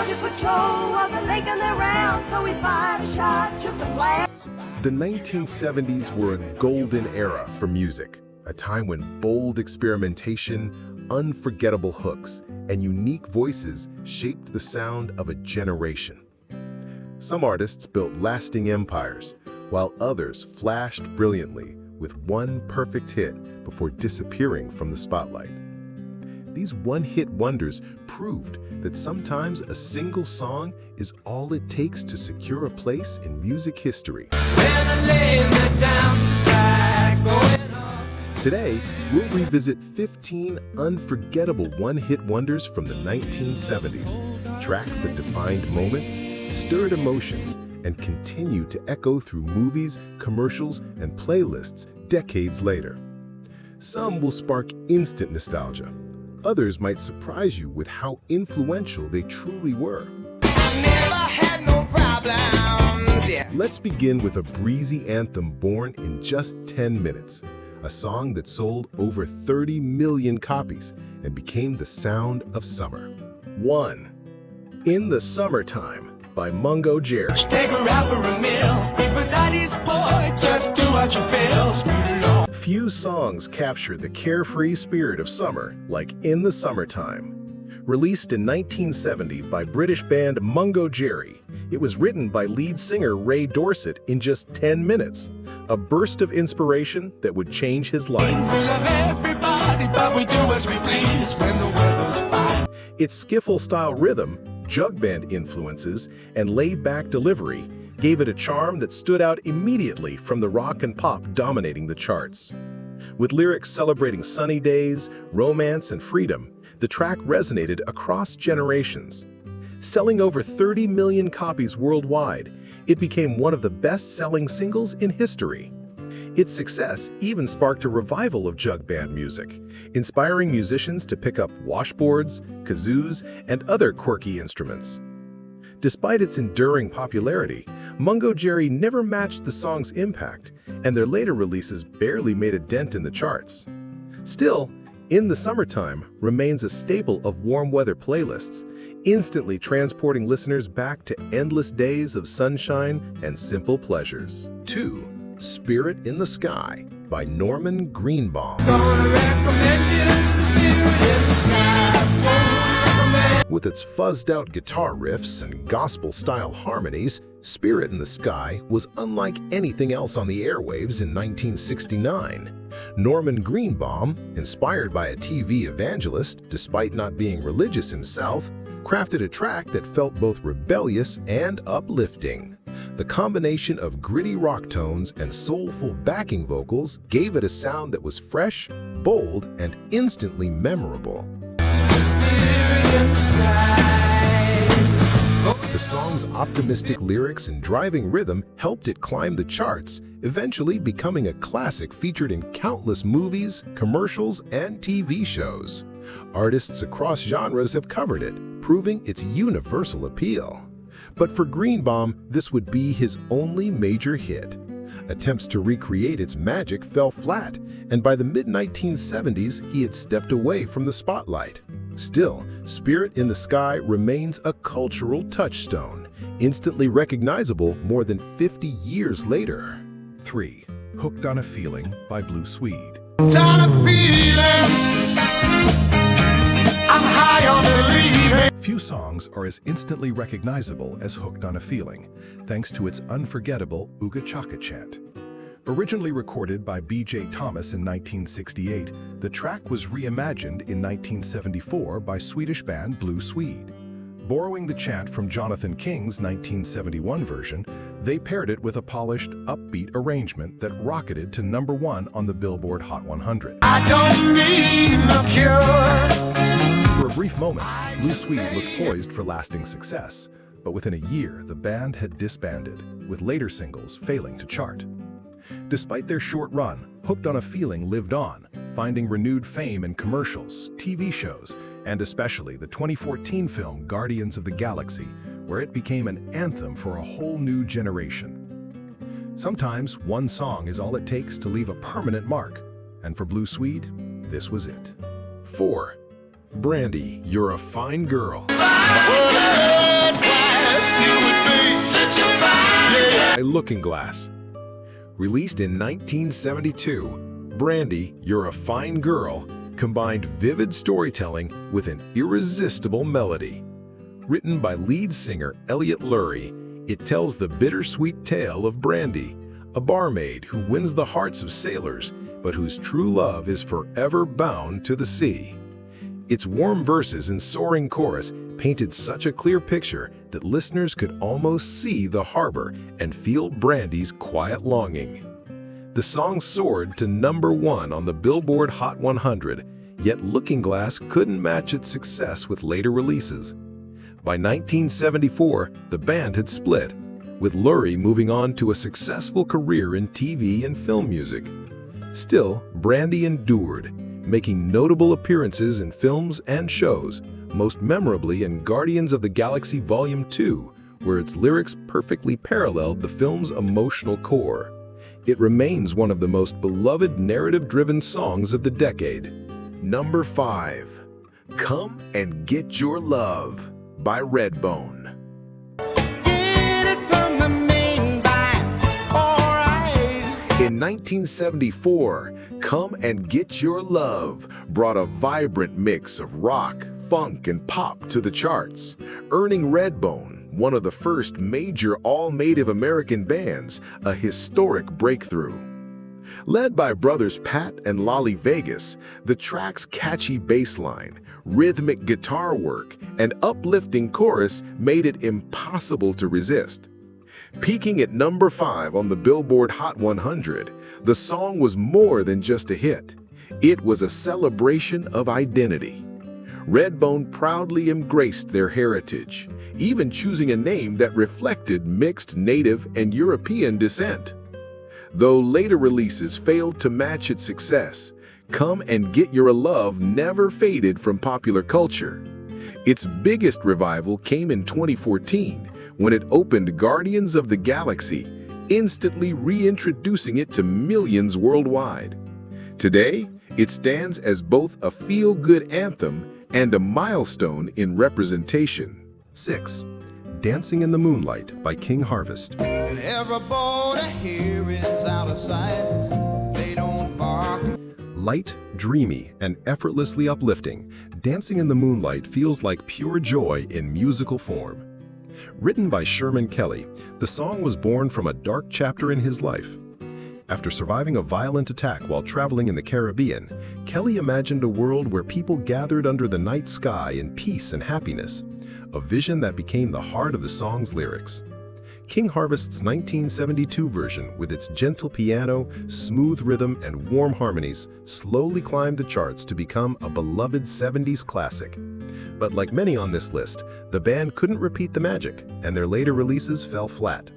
Border Patrol wasn't making their rounds, so we fired a shot, took the flag. The 1970s were a golden era for music, a time when bold experimentation, unforgettable hooks, and unique voices shaped the sound of a generation. Some artists built lasting empires, while others flashed brilliantly with one perfect hit before disappearing from the spotlight. These one-hit wonders proved that sometimes a single song is all it takes to secure a place in music history. Today, we'll revisit 15 unforgettable one-hit wonders from the 1970s, tracks that defined moments, stirred emotions, and continue to echo through movies, commercials, and playlists decades later. Some will spark instant nostalgia. Others might surprise you with how influential they truly were. Never had no problems, yeah. Let's begin with a breezy anthem born in just 10 minutes. A song that sold over 30 million copies and became the sound of summer. 1. In the Summertime by Mungo Jerry. Take her out for a meal. If a daddy's boy, just do what you feel. Speed along. Few songs capture the carefree spirit of summer like In the Summertime. Released in 1970 by British band Mungo Jerry, it was written by lead singer Ray Dorset in just 10 minutes, a burst of inspiration that would change his life. We love everybody, but we do as we please when the weather's fine. Its skiffle-style rhythm, jug band influences, and laid-back delivery gave it a charm that stood out immediately from the rock and pop dominating the charts. With lyrics celebrating sunny days, romance, and freedom, the track resonated across generations. Selling over 30 million copies worldwide, it became one of the best-selling singles in history. Its success even sparked a revival of jug band music, inspiring musicians to pick up washboards, kazoos, and other quirky instruments. Despite its enduring popularity, Mungo Jerry never matched the song's impact, and their later releases barely made a dent in the charts. Still, In the Summertime remains a staple of warm weather playlists, instantly transporting listeners back to endless days of sunshine and simple pleasures. 2. Spirit in the Sky by Norman Greenbaum. With its fuzzed-out guitar riffs and gospel-style harmonies, Spirit in the Sky was unlike anything else on the airwaves in 1969. Norman Greenbaum, inspired by a TV evangelist despite not being religious himself, crafted a track that felt both rebellious and uplifting. The combination of gritty rock tones and soulful backing vocals gave it a sound that was fresh, bold, and instantly memorable. The song's optimistic lyrics and driving rhythm helped it climb the charts, eventually becoming a classic featured in countless movies, commercials, and TV shows. Artists across genres have covered it, proving its universal appeal. But for Greenbaum, this would be his only major hit. Attempts to recreate its magic fell flat, and by the mid-1970s, he had stepped away from the spotlight. Still, Spirit in the Sky remains a cultural touchstone, instantly recognizable more than 50 years later. 3. Hooked on a Feeling by Blue Swede. I'm high on believing. Few songs are as instantly recognizable as Hooked on a Feeling, thanks to its unforgettable Ooga Chaka chant. Originally recorded by B.J. Thomas in 1968, the track was reimagined in 1974 by Swedish band Blue Swede. Borrowing the chant from Jonathan King's 1971 version, they paired it with a polished, upbeat arrangement that rocketed to #1 on the Billboard Hot 100. I don't need no cure. For a brief moment, Blue Swede looked poised for lasting success, but within a year, the band had disbanded, with later singles failing to chart. Despite their short run, Hooked on a Feeling lived on, finding renewed fame in commercials, TV shows, and especially the 2014 film Guardians of the Galaxy, where it became an anthem for a whole new generation. Sometimes one song is all it takes to leave a permanent mark, and for Blue Swede, this was it. 4. Brandy, You're a Fine Girl. Looking-Glass. Released in 1972, Brandy, You're a Fine Girl combined vivid storytelling with an irresistible melody. Written by lead singer Elliot Lurie, it tells the bittersweet tale of Brandy, a barmaid who wins the hearts of sailors, but whose true love is forever bound to the sea. Its warm verses and soaring chorus painted such a clear picture that listeners could almost see the harbor and feel Brandy's quiet longing. The song soared to #1 on the Billboard Hot 100, yet Looking-Glass couldn't match its success with later releases. By 1974, the band had split, with Lurie moving on to a successful career in TV and film music. Still, Brandy endured, making notable appearances in films and shows, most memorably in Guardians of the Galaxy Volume 2, where its lyrics perfectly paralleled the film's emotional core. It remains one of the most beloved narrative-driven songs of the decade. Number 5. Come and Get Your Love by Redbone. In 1974, Come and Get Your Love brought a vibrant mix of rock, funk, and pop to the charts, earning Redbone, one of the first major all-Native American bands, a historic breakthrough. Led by brothers Pat and Lolly Vegas, the track's catchy bass line, rhythmic guitar work, and uplifting chorus made it impossible to resist. Peaking at number 5 on the Billboard Hot 100, the song was more than just a hit. It was a celebration of identity. Redbone proudly embraced their heritage, even choosing a name that reflected mixed Native and European descent. Though later releases failed to match its success, Come and Get Your Love never faded from popular culture. Its biggest revival came in 2014, when it opened Guardians of the Galaxy, instantly reintroducing it to millions worldwide. Today, it stands as both a feel-good anthem and a milestone in representation. 6. Dancing in the Moonlight by King Harvest. And everybody here is out of sight. They don't bark. Light, dreamy, and effortlessly uplifting, Dancing in the Moonlight feels like pure joy in musical form. Written by Sherman Kelly, the song was born from a dark chapter in his life. After surviving a violent attack while traveling in the Caribbean, Kelly imagined a world where people gathered under the night sky in peace and happiness, a vision that became the heart of the song's lyrics. King Harvest's 1972 version, with its gentle piano, smooth rhythm, and warm harmonies, slowly climbed the charts to become a beloved 70s classic. But like many on this list, the band couldn't repeat the magic, and their later releases fell flat.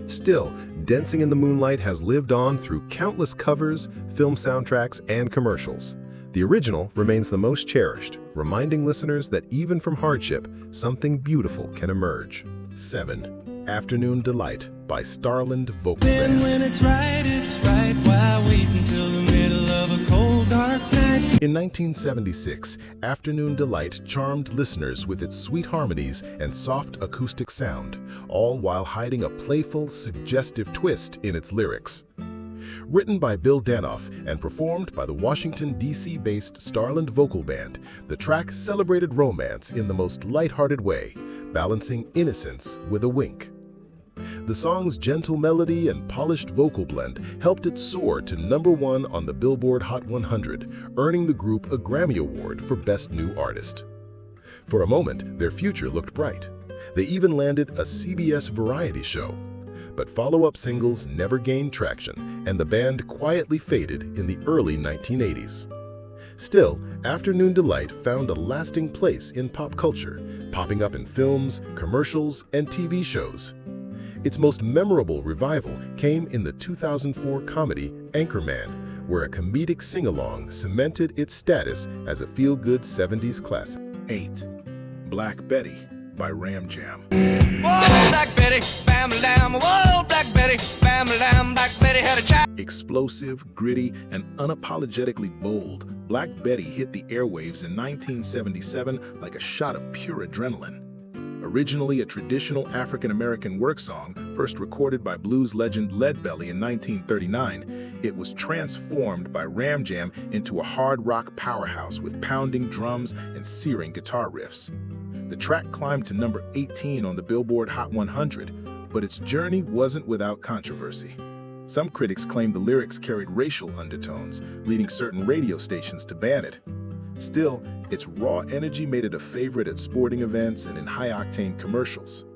Still, Dancing in the Moonlight has lived on through countless covers, film soundtracks, and commercials. The original remains the most cherished, reminding listeners that even from hardship, something beautiful can emerge. 7. Afternoon Delight by Starland Vocal Band. When it's right, why wait until the middle of a cold, dark night? In 1976, Afternoon Delight charmed listeners with its sweet harmonies and soft acoustic sound, all while hiding a playful, suggestive twist in its lyrics. Written by Bill Danoff and performed by the Washington, D.C.-based Starland Vocal Band, the track celebrated romance in the most lighthearted way, balancing innocence with a wink. The song's gentle melody and polished vocal blend helped it soar to #1 on the Billboard Hot 100, earning the group a Grammy Award for Best New Artist. For a moment, their future looked bright. They even landed a CBS variety show. But follow-up singles never gained traction, and the band quietly faded in the early 1980s. Still, Afternoon Delight found a lasting place in pop culture, popping up in films, commercials, and TV shows. Its most memorable revival came in the 2004 comedy Anchorman, where a comedic sing-along cemented its status as a feel-good 70s classic. 8. Black Betty by Ram Jam. Whoa, Black Betty, bam lamb. Whoa, Black Betty, bam lamb. Black Betty had a child. Explosive, gritty, and unapologetically bold, Black Betty hit the airwaves in 1977 like a shot of pure adrenaline. Originally a traditional African-American work song, first recorded by blues legend Leadbelly in 1939, it was transformed by Ram Jam into a hard rock powerhouse with pounding drums and searing guitar riffs. The track climbed to number 18 on the Billboard Hot 100, but its journey wasn't without controversy. Some critics claimed the lyrics carried racial undertones, leading certain radio stations to ban it. Still, its raw energy made it a favorite at sporting events and in high-octane commercials.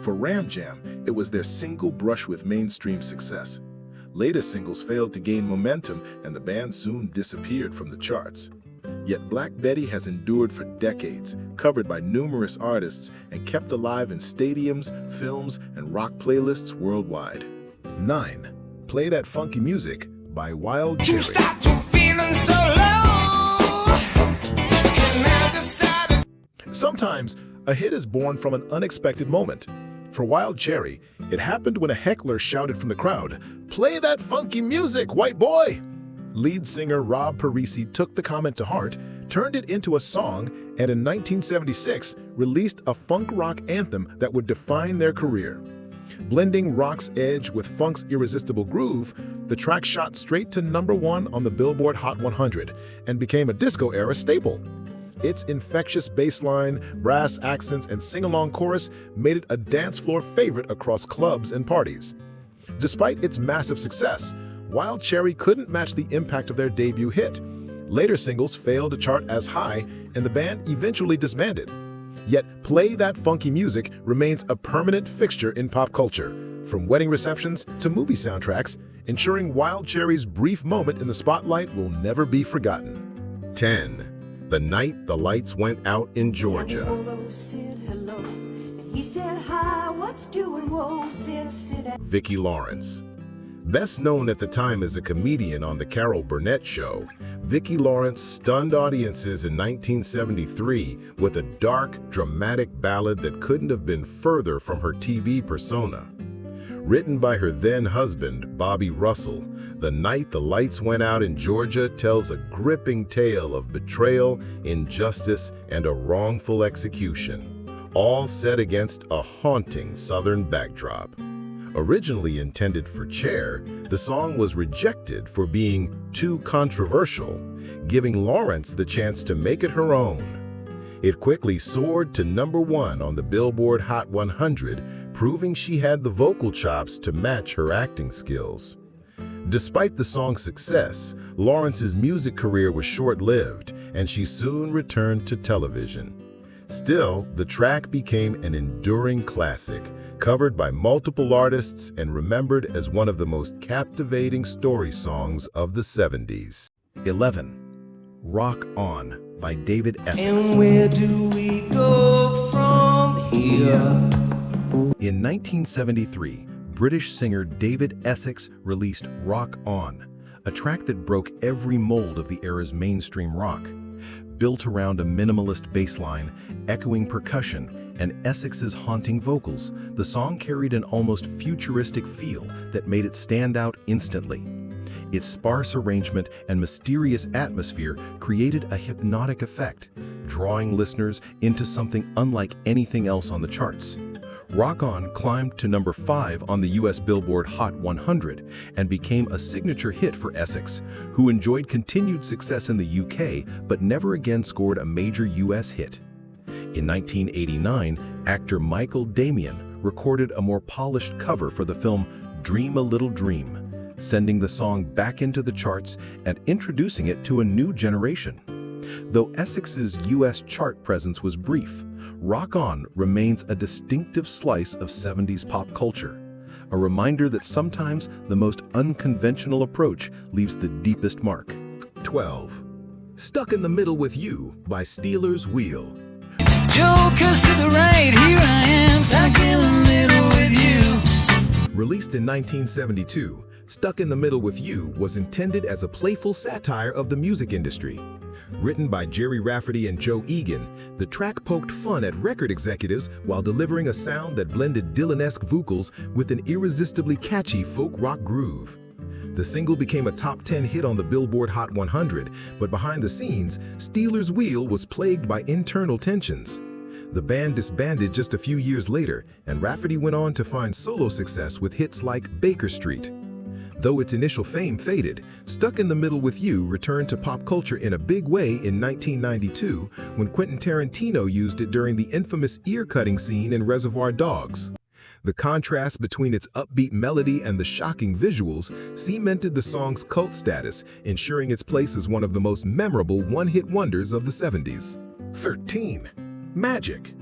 For Ram Jam, it was their single brush with mainstream success. Later singles failed to gain momentum, and the band soon disappeared from the charts. Yet Black Betty has endured for decades, covered by numerous artists, and kept alive in stadiums, films, and rock playlists worldwide. 9. Play That Funky Music by Wild Cherry. You start to feeling so low. And I decided. Sometimes, a hit is born from an unexpected moment. For Wild Cherry, it happened when a heckler shouted from the crowd, "Play that funky music, white boy!" Lead singer Rob Parisi took the comment to heart, turned it into a song, and in 1976 released a funk rock anthem that would define their career. Blending rock's edge with funk's irresistible groove, the track shot straight to number 1 on the Billboard Hot 100 and became a disco-era staple. Its infectious bass line, brass accents, and sing-along chorus made it a dance floor favorite across clubs and parties. Despite its massive success, Wild Cherry couldn't match the impact of their debut hit. Later singles failed to chart as high, and the band eventually disbanded. Yet Play That Funky Music remains a permanent fixture in pop culture, from wedding receptions to movie soundtracks, ensuring Wild Cherry's brief moment in the spotlight will never be forgotten. 10. The Night the Lights Went Out in Georgia. Hello, said hello, and he said hi, what's doing, whoa, sit down. Vicki Lawrence. Best known at the time as a comedian on The Carol Burnett Show, Vicki Lawrence stunned audiences in 1973 with a dark, dramatic ballad that couldn't have been further from her TV persona. Written by her then-husband, Bobby Russell, The Night the Lights Went Out in Georgia tells a gripping tale of betrayal, injustice, and a wrongful execution, all set against a haunting Southern backdrop. Originally intended for Cher, the song was rejected for being too controversial, giving Lawrence the chance to make it her own. It quickly soared to number 1 on the Billboard Hot 100, proving she had the vocal chops to match her acting skills. Despite the song's success, Lawrence's music career was short-lived, and she soon returned to television. Still, the track became an enduring classic, covered by multiple artists and remembered as one of the most captivating story songs of the 70s. 11. Rock On by David Essex. And where do we go from here? In 1973, British singer David Essex released Rock On, a track that broke every mold of the era's mainstream rock. Built around a minimalist bass line, echoing percussion, and Essex's haunting vocals, the song carried an almost futuristic feel that made it stand out instantly. Its sparse arrangement and mysterious atmosphere created a hypnotic effect, drawing listeners into something unlike anything else on the charts. Rock On climbed to number 5 on the US Billboard Hot 100 and became a signature hit for Essex, who enjoyed continued success in the UK but never again scored a major US hit. In 1989, actor Michael Damian recorded a more polished cover for the film Dream a Little Dream, sending the song back into the charts and introducing it to a new generation. Though Essex's US chart presence was brief, Rock On remains a distinctive slice of 70s pop culture, a reminder that sometimes the most unconventional approach leaves the deepest mark. 12. Stuck in the Middle with You by Steelers Wheel. Jokers to the right, here I am, stuck in the middle with you. Released in 1972, Stuck in the Middle with You was intended as a playful satire of the music industry. Written by Jerry Rafferty and Joe Egan, the track poked fun at record executives while delivering a sound that blended Dylan-esque vocals with an irresistibly catchy folk rock groove. The single became a top 10 hit on the Billboard Hot 100, but behind the scenes, Steelers Wheel was plagued by internal tensions. The band disbanded just a few years later, and Rafferty went on to find solo success with hits like Baker Street. Though its initial fame faded, Stuck in the Middle with You returned to pop culture in a big way in 1992 when Quentin Tarantino used it during the infamous ear-cutting scene in Reservoir Dogs. The contrast between its upbeat melody and the shocking visuals cemented the song's cult status, ensuring its place as one of the most memorable one-hit wonders of the 70s. 13. Magic.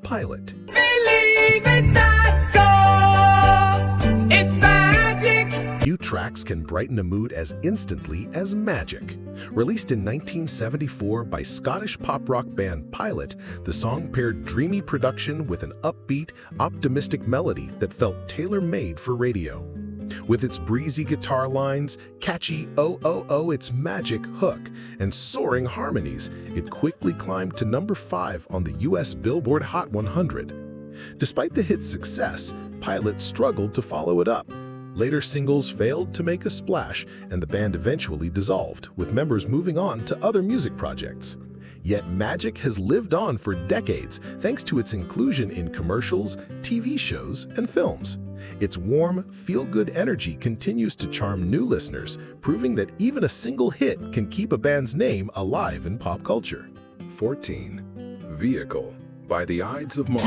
Pilot. Believe it's not so, it's magic. Few tracks can brighten a mood as instantly as Magic. Released in 1974 by Scottish pop-rock band Pilot, the song paired dreamy production with an upbeat, optimistic melody that felt tailor-made for radio. With its breezy guitar lines, catchy "Oh, oh, oh, it's magic" hook, and soaring harmonies, it quickly climbed to number 5 on the US Billboard Hot 100. Despite the hit's success, Pilot struggled to follow it up. Later singles failed to make a splash, and the band eventually dissolved, with members moving on to other music projects. Yet Magic has lived on for decades thanks to its inclusion in commercials, TV shows, and films. Its warm, feel-good energy continues to charm new listeners, proving that even a single hit can keep a band's name alive in pop culture. 14. Vehicle by the Ides of March.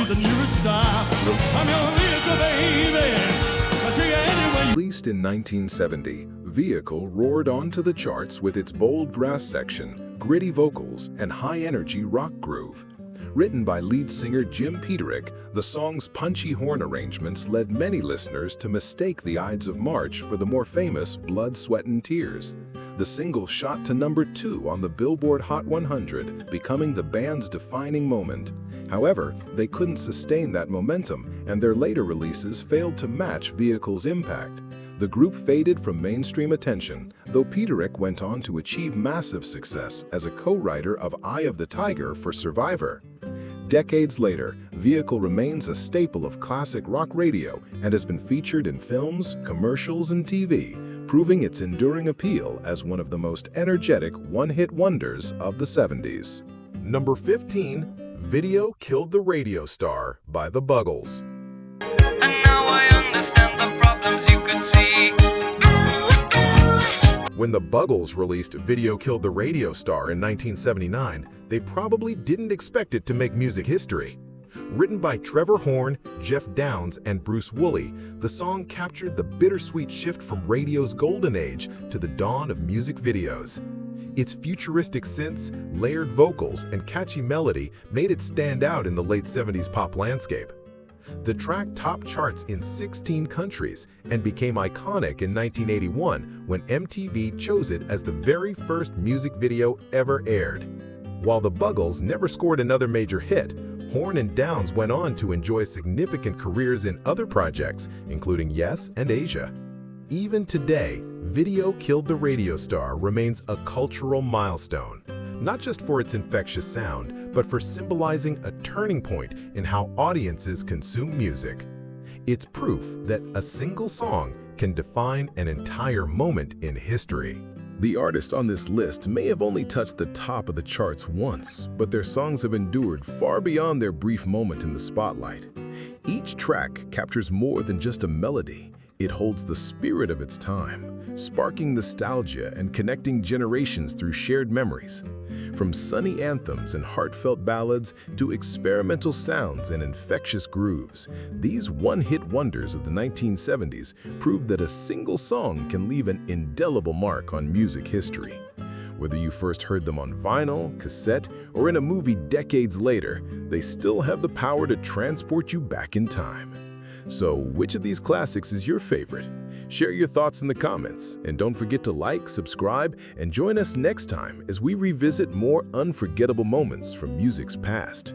Released in 1970, Vehicle roared onto the charts with its bold brass section, gritty vocals, and high-energy rock groove. Written by lead singer Jim Peterick, the song's punchy horn arrangements led many listeners to mistake the Ides of March for the more famous Blood, Sweat and Tears. The single shot to number 2 on the Billboard Hot 100, becoming the band's defining moment. However, they couldn't sustain that momentum, and their later releases failed to match Vehicle's impact. The group faded from mainstream attention, though Peterick went on to achieve massive success as a co-writer of Eye of the Tiger for Survivor. Decades later, Vehicle remains a staple of classic rock radio and has been featured in films, commercials, and TV, proving its enduring appeal as one of the most energetic one-hit wonders of the 70s. Number 15. Video Killed the Radio Star by the Buggles. And now I understand the problems you could see. When the Buggles released Video Killed the Radio Star in 1979, they probably didn't expect it to make music history. Written by Trevor Horn, Jeff Downes, and Bruce Woolley, the song captured the bittersweet shift from radio's golden age to the dawn of music videos. Its futuristic synths, layered vocals, and catchy melody made it stand out in the late 70s pop landscape. The track topped charts in 16 countries and became iconic in 1981 when MTV chose it as the very first music video ever aired. While the Buggles never scored another major hit, Horn and Downes went on to enjoy significant careers in other projects, including Yes and Asia. Even today, Video Killed the Radio Star remains a cultural milestone, not just for its infectious sound, but for symbolizing a turning point in how audiences consume music. It's proof that a single song can define an entire moment in history. The artists on this list may have only touched the top of the charts once, but their songs have endured far beyond their brief moment in the spotlight. Each track captures more than just a melody. It holds the spirit of its time, sparking nostalgia and connecting generations through shared memories. From sunny anthems and heartfelt ballads to experimental sounds and infectious grooves, these one-hit wonders of the 1970s proved that a single song can leave an indelible mark on music history. Whether you first heard them on vinyl, cassette, or in a movie decades later, they still have the power to transport you back in time. So, which of these classics is your favorite? Share your thoughts in the comments, and don't forget to like, subscribe, and join us next time as we revisit more unforgettable moments from music's past.